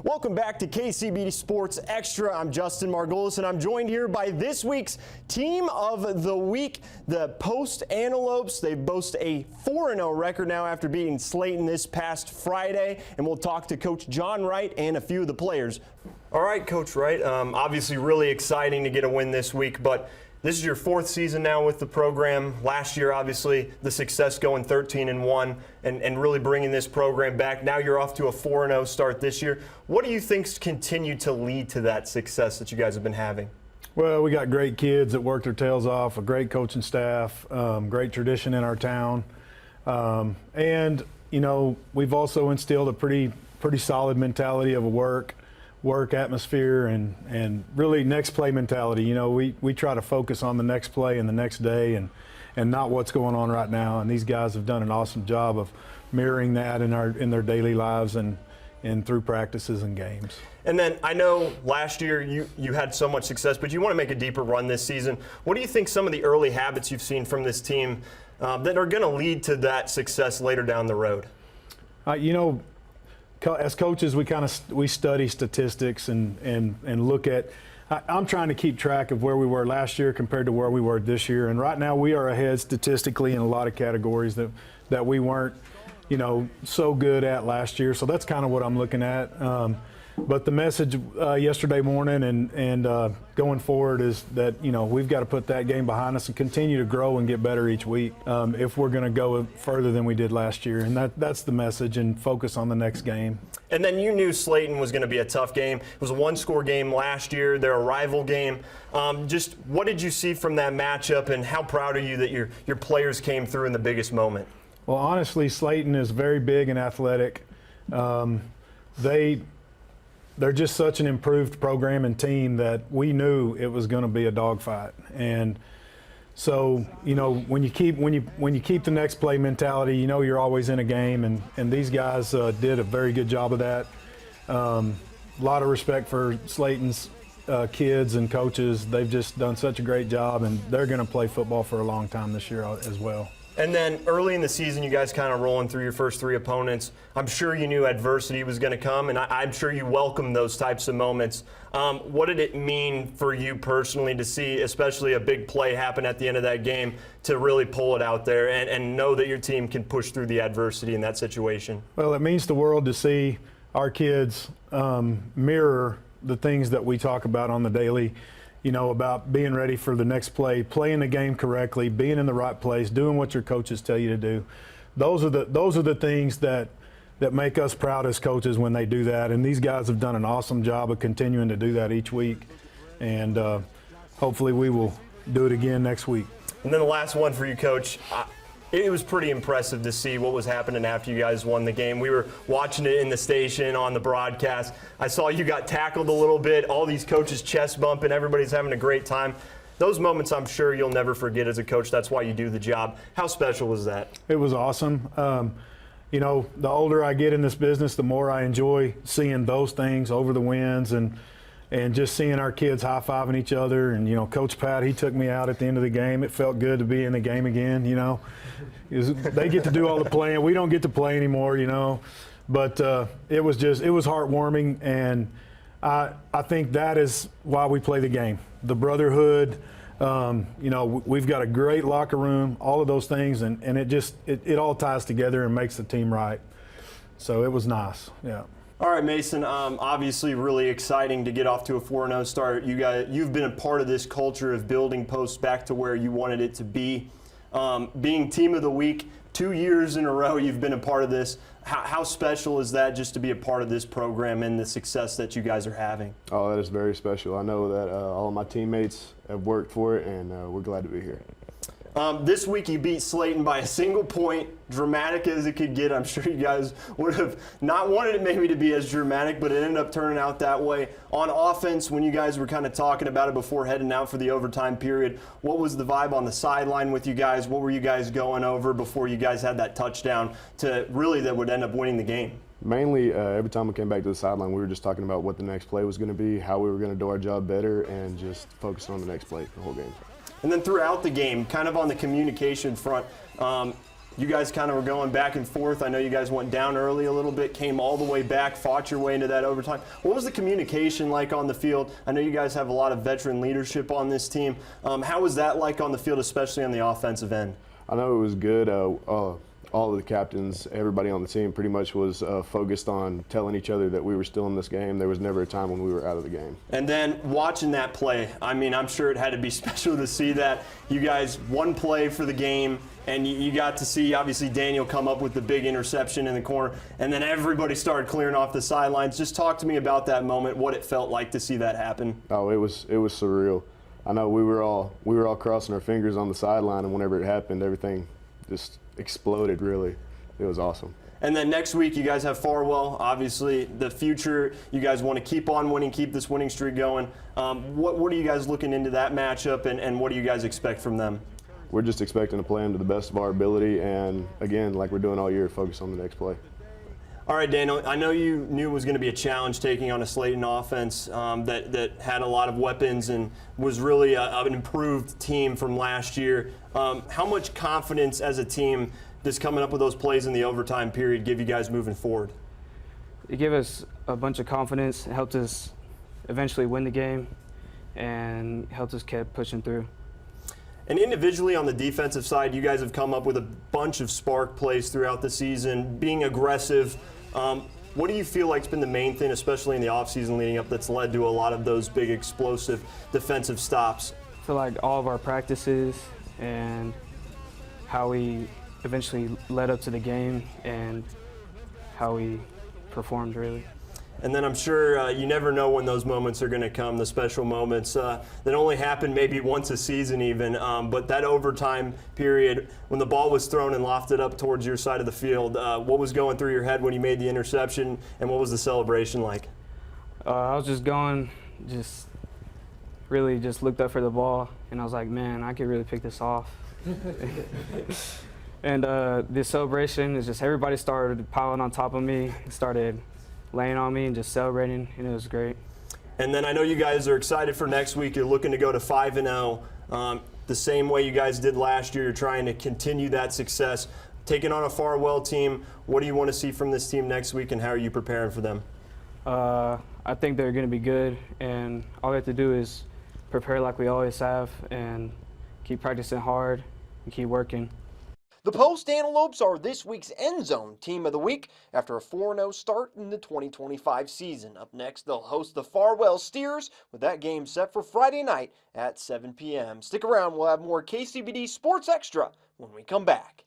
Welcome back to KCBD Sports Extra. I'm Justin Margolis, and I'm joined here by this week's Team of the Week, the Post Antelopes. They boast a 4-0 record now after beating Slayton this past Friday, and we'll talk to Coach John Wright and a few of the players. All right, Coach Wright, obviously really exciting to get a win this week, but this is your fourth season now with the program. Last year, obviously, the success going 13-1 and really bringing this program back. Now you're off to a 4-0 start this year. What do you think's continued to lead to that success that you guys have been having? Well, we got great kids that work their tails off, a great coaching staff, great tradition in our town. And, you know, we've also instilled a pretty solid mentality of a work atmosphere and really next play mentality. You know, we try to focus on the next play and the next day and not what's going on right now. And these guys have done an awesome job of mirroring that in their daily lives and through practices and games. And then I know last year you had so much success, but you want to make a deeper run this season. What do you think some of the early habits you've seen from this team that are going to lead to that success later down the road? You know, as coaches, we study statistics and look at. I'm trying to keep track of where we were last year compared to where we were this year, and right now we are ahead statistically in a lot of categories that we weren't, you know, so good at last year. So that's kind of what I'm looking at. But the message yesterday morning and going forward is that, you know, we've got to put that game behind us and continue to grow and get better each week if we're going to go further than we did last year. And that's the message, and focus on the next game. And then you knew Slayton was going to be a tough game. It was a one-score game last year. They're a rival game. Just what did you see from that matchup, and how proud are you that your players came through in the biggest moment? Well, honestly, Slayton is very big and athletic. They're just such an improved program and team that we knew it was going to be a dogfight. And so, you know, when you keep the next play mentality, you know you're always in a game, and these guys did a very good job of that. A lot of respect for Slayton's kids and coaches. They've just done such a great job, and they're going to play football for a long time this year as well. And then early in the season, you guys kind of rolling through your first three opponents. I'm sure you knew adversity was going to come, and I'm sure you welcomed those types of moments. What did it mean for you personally to see, especially a big play happen at the end of that game, to really pull it out there and know that your team can push through the adversity in that situation? Well, it means the world to see our kids mirror the things that we talk about on the daily. You know, about being ready for the next play, playing the game correctly, being in the right place, doing what your coaches tell you to do. Those are the things that make us proud as coaches when they do that. And these guys have done an awesome job of continuing to do that each week. And hopefully we will do it again next week. And then the last one for you, Coach. It was pretty impressive to see what was happening after you guys won the game. We were watching it in the station on the broadcast. I saw you got tackled a little bit, all these coaches chest bumping, everybody's having a great time. Those moments I'm sure you'll never forget as a coach. That's why you do the job. How special was that? It was awesome. You know, the older I get in this business, the more I enjoy seeing those things over the wins and just seeing our kids high-fiving each other. And, you know, Coach Pat, he took me out at the end of the game. It felt good to be in the game again, you know. They get to do all the playing. We don't get to play anymore, you know. But it was heartwarming, and I think that is why we play the game. The brotherhood, you know, we've got a great locker room, all of those things, and it all ties together and makes the team right. So it was nice, yeah. All right, Mason, obviously really exciting to get off to a 4-0 start. You've been a part of this culture of building Post back to where you wanted it to be. Being Team of the Week, 2 years in a row you've been a part of this. How special is that just to be a part of this program and the success that you guys are having? Oh, that is very special. I know that all of my teammates have worked for it, and we're glad to be here. This week you beat Slayton by a single point, dramatic as it could get. I'm sure you guys would have not wanted it maybe to be as dramatic, but it ended up turning out that way. On offense, when you guys were kind of talking about it before heading out for the overtime period, what was the vibe on the sideline with you guys? What were you guys going over before you guys had that touchdown that would end up winning the game? Mainly, every time we came back to the sideline, we were just talking about what the next play was going to be, how we were going to do our job better, and just focused on the next play the whole game. And then throughout the game, kind of on the communication front, You guys kind of were going back and forth. I know you guys went down early a little bit, came all the way back, fought your way into that overtime. What was the communication like on the field? I know you guys have a lot of veteran leadership on this team. How was that like on the field, especially on the offensive end? I know it was good. All of the captains, everybody on the team pretty much was focused on telling each other that we were still in this game. There was never a time when we were out of the game. And then watching that play, I mean, I'm sure it had to be special to see that. You guys, one play for the game, and you got to see, obviously, Daniel come up with the big interception in the corner, and then everybody started clearing off the sidelines. Just talk to me about that moment, what it felt like to see that happen. Oh, it was surreal. I know we were all crossing our fingers on the sideline, and whenever it happened, everything just exploded, really. It was awesome. And then next week, you guys have Farwell. Obviously, the future, you guys want to keep on winning, keep this winning streak going. What are you guys looking into that matchup, and what do you guys expect from them? We're just expecting to play them to the best of our ability, and again, like we're doing all year, focus on the next play. All right, Daniel, I know you knew it was going to be a challenge taking on a Slayton offense that had a lot of weapons and was really an improved team from last year. How much confidence as a team does coming up with those plays in the overtime period give you guys moving forward? It gave us a bunch of confidence. It helped us eventually win the game and helped us keep pushing through. And individually on the defensive side, you guys have come up with a bunch of spark plays throughout the season, being aggressive. What do you feel like has been the main thing, especially in the offseason leading up, that's led to a lot of those big explosive defensive stops? I feel like all of our practices and how we eventually led up to the game and how we performed, really. And then I'm sure you never know when those moments are going to come, the special moments that only happen maybe once a season even. But that overtime period, when the ball was thrown and lofted up towards your side of the field, what was going through your head when you made the interception, and what was the celebration like? I was just going, really looked up for the ball, and I was like, man, I could really pick this off. And the celebration is just everybody started piling on top of me, started laying on me and just celebrating, and it was great. And then I know you guys are excited for next week. You're looking to go to 5-0, the same way you guys did last year. You're trying to continue that success. Taking on a Farwell team, what do you want to see from this team next week, and how are you preparing for them? I think they're going to be good, and all we have to do is prepare like we always have and keep practicing hard and keep working. The Post Antelopes are this week's End Zone Team of the Week after a 4-0 start in the 2025 season. Up next, they'll host the Farwell Steers with that game set for Friday night at 7 p.m. Stick around, we'll have more KCBD Sports Extra when we come back.